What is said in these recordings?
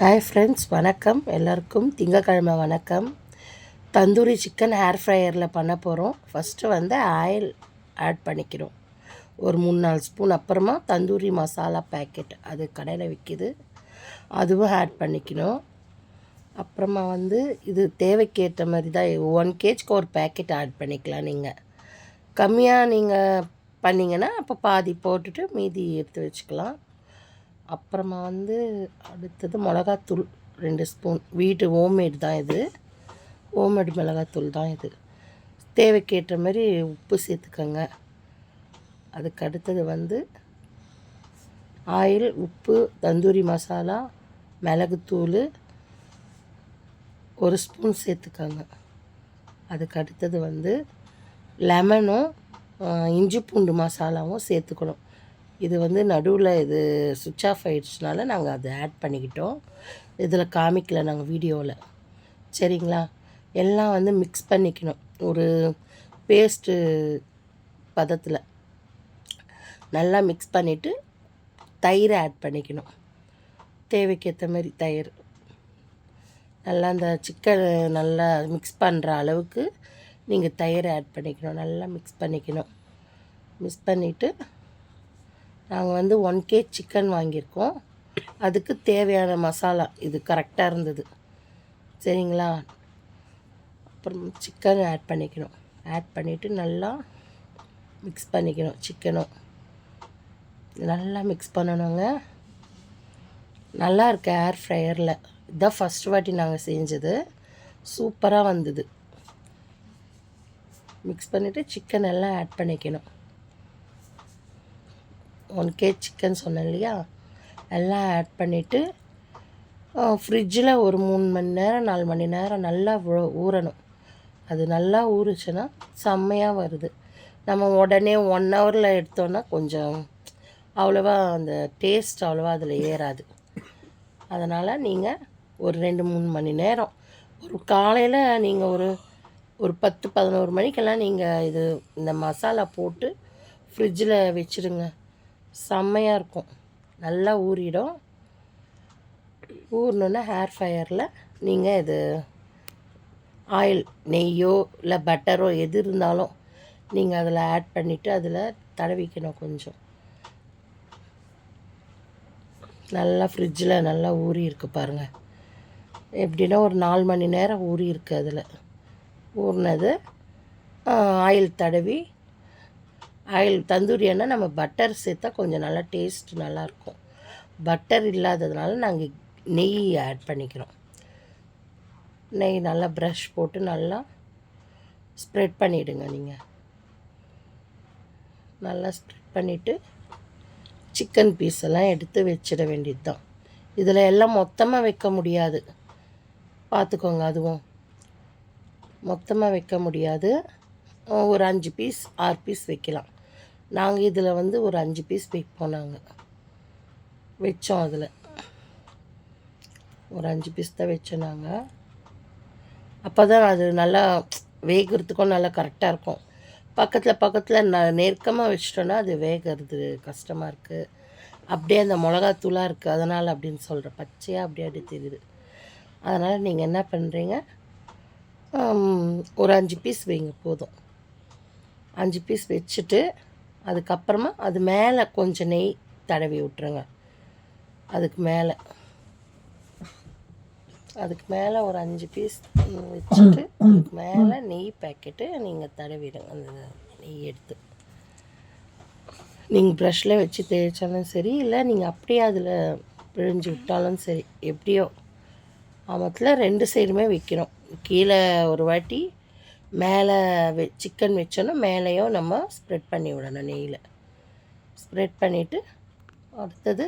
Hi friends, வணக்கம். எல்லாருக்கும் திங்கக்கிழமை வணக்கம். தந்தூரி சிக்கன் ஹேர் ஃப்ரையரில் பண்ண போகிறோம். ஃபஸ்ட்டு ஆயில் ஆட் பண்ணிக்கிறோம், ஒரு 3-4 ஸ்பூன். அப்புறமா தந்தூரி மசாலா பேக்கெட், அது கடையில் விற்கிது, அதுவும் ஆட் பண்ணிக்கணும். அப்புறமா இது தேவைக்கேற்ற மாதிரி தான். 1 kgக்கு ஒரு பேக்கெட் ஆட் பண்ணிக்கலாம். நீங்கள் கம்மியாக நீங்கள் பண்ணிங்கன்னா அப்போ பாதி போட்டுட்டு மீதி எடுத்து வச்சுக்கலாம். அப்புறமா அடுத்தது மிளகாத்தூள் 2 ஸ்பூன். வீட்டு ஹோம்மேட் தான் இது, ஹோம்மேட் மிளகாத்தூள் தான் இது. தேவைக்கேற்ற மாதிரி உப்பு சேர்த்துக்கோங்க. அதுக்கு அடுத்தது ஆயில், உப்பு, தந்தூரி மசாலா, மிளகுத்தூள் 1 ஸ்பூன் சேர்த்துக்கோங்க. அதுக்கு அடுத்தது லெமனும் இஞ்சி பூண்டு மசாலாவும் சேர்த்துக்கணும். இது நடுவில் இது சுவிட்ச் ஆஃப் ஆகிடுச்சுனால நாங்கள் அதை ஆட் பண்ணிக்கிட்டோம். இதில் காமிக்கல நாங்கள் வீடியோவில். சரிங்களா? எல்லாம் மிக்ஸ் பண்ணிக்கணும். ஒரு பேஸ்ட்டு பதத்தில் நல்லா மிக்ஸ் பண்ணிவிட்டு தயிர் ஆட் பண்ணிக்கணும். தேவைக்கேற்ற மாதிரி தயிர். நல்லா அந்த சிக்கன் நல்லா மிக்ஸ் பண்ணுற அளவுக்கு நீங்கள் தயிர் ஆட் பண்ணிக்கணும். நல்லா மிக்ஸ் பண்ணிக்கணும். மிக்ஸ் பண்ணிவிட்டு நாங்கள் 1 kg சிக்கன் வாங்கியிருக்கோம். அதுக்கு தேவையான மசாலா இது கரெக்டாக இருந்தது. சரிங்களா? அப்புறம் சிக்கன் ஆட் பண்ணிக்கணும். ஆட் பண்ணிவிட்டு நல்லா மிக்ஸ் பண்ணிக்கணும். சிக்கனும் நல்லா மிக்ஸ் பண்ணணுங்க. நல்லா இருக்கு ஏர் ஃப்ரையரில். இதுதான் ஃபஸ்ட் வாட்டி நாங்கள் செஞ்சது. சூப்பராக வந்தது. மிக்ஸ் பண்ணிவிட்டு சிக்கன் எல்லாம் ஆட் பண்ணிக்கணும். 1 kg சிக்கன் சொன்னேன் இல்லையா, எல்லாம் ஆட் பண்ணிவிட்டு ஃப்ரிட்ஜில் ஒரு 3 மணி நேரம் 4 மணி நேரம் நல்லா ஊறணும். அது நல்லா ஊறுச்சுன்னா செம்மையாக வருது. நம்ம உடனே 1 ஹவரில் எடுத்தோன்னா கொஞ்சம் அவ்வளோவா அந்த டேஸ்ட் அவ்வளோவா அதில் ஏறாது. அதனால் நீங்கள் ஒரு 2-3 மணி நேரம், ஒரு காலையில் நீங்கள் ஒரு 10-11 மணிக்கெல்லாம் நீங்கள் இந்த மசாலா போட்டு ஃப்ரிட்ஜில் வச்சுடுங்க. செம்மையாக இருக்கும். நல்லா ஊறிடும். ஊறினோன்னா ஹேர் ஃப்ரையரில் நீங்கள் இது ஆயில், நெய்யோ இல்லை பட்டரோ எது இருந்தாலும் நீங்கள் அதில் ஆட் பண்ணிவிட்டு அதில் தடவிக்கணும். கொஞ்சம் நல்லா ஃப்ரிட்ஜில் நல்லா ஊறி இருக்குது பாருங்கள். எப்படின்னா ஒரு 4 மணி நேரம் ஊறி இருக்குது. அதில் ஊறினது ஆயில் தடவி, ஆயில் தந்தூரியானா நம்ம பட்டர் சேர்த்தா கொஞ்சம் நல்லா டேஸ்ட் நல்லாயிருக்கும். பட்டர் இல்லாததுனால நாங்கள் நெய் ஆட் பண்ணிக்கிறோம். நெய் நல்லா ப்ரஷ் போட்டு நல்லா ஸ்ப்ரெட் பண்ணிவிடுங்க. நீங்கள் நல்லா ஸ்ப்ரெட் பண்ணிவிட்டு சிக்கன் பீஸ் எல்லாம் எடுத்து வச்சிட வேண்டியது தான். இதில் எல்லாம் மொத்தமாக வைக்க முடியாது, பார்த்துக்கோங்க. அதுவும் மொத்தமாக வைக்க முடியாது. ஒரு 5 பீஸ் 6 பீஸ் வைக்கலாம். நாங்கள் இதில் ஒரு 5 பீஸ் வைப்போம். நாங்கள் வச்சோம். அதில் ஒரு 5 பீஸ் தான் வச்சோம் நாங்கள். அப்போ தான் அது நல்லா வேகிறதுக்கும் நல்லா கரெக்டாக இருக்கும். பக்கத்தில் நெருக்கமாக வச்சிட்டோன்னா அது வேகிறது கஷ்டமாக இருக்குது. அப்படியே அந்த மிளகாத்தூளாக இருக்குது, அதனால் அப்படின்னு சொல்கிறேன். பச்சையாக அப்படியே தெரியுது. அதனால் நீங்கள் என்ன பண்ணுறீங்க, ஒரு 5 பீஸ் வைங்க போதும். 5 பீஸ் வச்சுட்டு அதுக்கப்புறமா அது மேலே கொஞ்சம் நெய் தடவி விட்ருங்க. அதுக்கு மேலே ஒரு 5 பீஸ் வச்சுட்டு அதுக்கு மேலே நெய் பேக்கெட்டு நீங்கள் தடவிடுங்க. அந்த நெய் எடுத்து நீங்கள் ப்ரஷ்ஷில் வச்சு தேய்ச்சாலும் சரி, இல்லை நீங்கள் அப்படியே அதில் பிழிஞ்சு விட்டாலும் சரி, எப்படியோ ஆமத்தில் 2 சைடுமே வைக்கணும். கீழே ஒரு வாட்டி மேலே சிக்கன் வச்சோன்னா மேலேயும் நம்ம ஸ்ப்ரெட் பண்ணி விடணும். நெய்யில் ஸ்ப்ரெட் பண்ணிவிட்டு அடுத்தது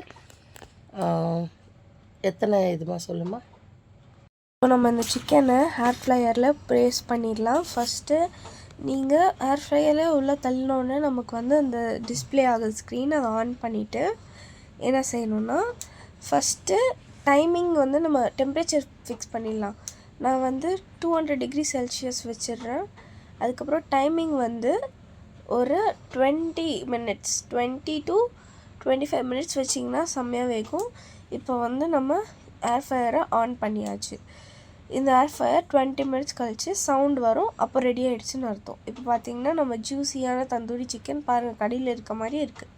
எத்தனை இதுமா சொல்லுமா. இப்போ நம்ம இந்த சிக்கனை ஹேர் ஃப்ரையரில் ப்ரேஸ் பண்ணிடலாம். ஃபஸ்ட்டு நீங்கள் ஹேர் ஃப்ரையரில் உள்ளே தள்ளினோடனே நமக்கு அந்த டிஸ்பிளே ஆகுது ஸ்க்ரீன். அதை ஆன் பண்ணிவிட்டு என்ன செய்யணுன்னா, ஃபஸ்ட்டு டைமிங் நம்ம டெம்பரேச்சர் ஃபிக்ஸ் பண்ணிடலாம். நான் 200 டிகிரி செல்சியஸ் வச்சிடுறேன். அதுக்கப்புறம் டைமிங் ஒரு 20 மினிட்ஸ் 20 to 25 மினிட்ஸ் வச்சிங்கன்னா செம்மையாக வேகும். இப்போ நம்ம ஏர் ஃப்ரையரை ஆன் பண்ணியாச்சு. இந்த ஏர் ஃப்ரையர் 20 மினிட்ஸ் கழித்து சவுண்ட் வரும், அப்போ ரெடி ஆகிடுச்சின்னு அர்த்தம். இப்போ பார்த்திங்கன்னா நம்ம ஜூஸியான தந்தூரி சிக்கன் பாருங்கள் கடையில் இருக்க மாதிரி இருக்குது.